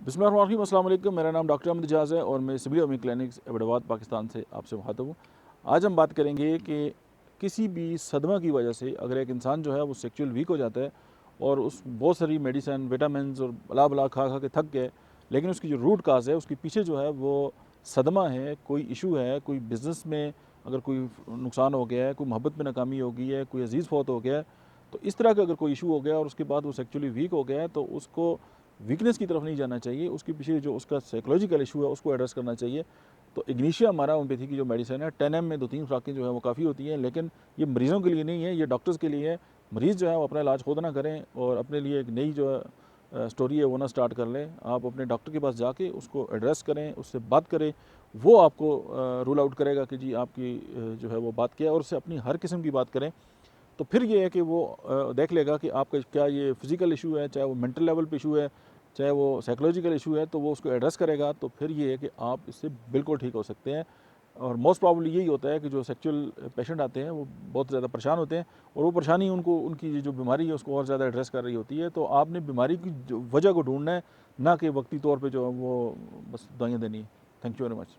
बिस्मिल्लाहिर्रहमानिर्रहीम। अस्सलाम वालेकुम। मेरा नाम डॉक्टर अहमद एजाज़ है और मैं civil homeo clinics Abbottabad Pakistan से आपसे मुखातब हूँ। आज हम बात करेंगे कि किसी भी सदमा की वजह से अगर एक इंसान जो है वो सेक्सुअल वीक हो जाता है और उस बहुत सारी मेडिसिन विटामिन और बला बला खा खा के थक गए, लेकिन उसकी जो रूट काज है उसके पीछे जो है वो सदमा है, कोई इशू है, कोई बिज़नेस में अगर कोई नुकसान हो गया है, कोई मोहब्बत में नाकामी हो गई है, कोई अजीज़ फौत हो गया है, तो इस तरह का अगर कोई इशू हो गया और उसके बाद वो सेक्चुअली वीक हो गया है तो उसको वीकनेस की तरफ नहीं जाना चाहिए। उसके पीछे जो उसका साइकोलॉजिकल इशू है उसको एड्रेस करना चाहिए। तो इग्निशिया हमारा होम्योपैथी की जो मेडिसिन है 10 में 2-3 खुराकें जो है वो काफ़ी होती हैं, लेकिन ये मरीज़ों के लिए नहीं है, ये डॉक्टर्स के लिए है। मरीज़ जो है वो अपना इलाज खुद ना करें और अपने लिए एक नई जो स्टोरी है वो ना स्टार्ट कर लें। आप अपने डॉक्टर के पास जाके उसको एड्रेस करें, उससे बात करें, वो आपको रूल आउट करेगा कि जी आपकी जो है वो बात क्या है, और उससे अपनी हर किस्म की बात करें। तो फिर ये है कि वो देख लेगा कि आपका क्या ये फ़िज़िकल इशू है, चाहे वो मेंटल लेवल पे इशू है, चाहे वो साइकोलॉजिकल इशू है, तो वो उसको एड्रेस करेगा। तो फिर ये है कि आप इससे बिल्कुल ठीक हो सकते हैं। और मोस्ट प्रॉब्ली यही होता है कि जो सेक्सुअल पेशेंट आते हैं वो बहुत ज़्यादा परेशान होते हैं और वो परेशानी उनको उनकी जो बीमारी है उसको और ज़्यादा एड्रेस कर रही होती है। तो आपने बीमारी की जो वजह को ढूंढना है, ना कि वक्ती तौर पे जो है वो बस दवाइयाँ देनी है। Thank you very much.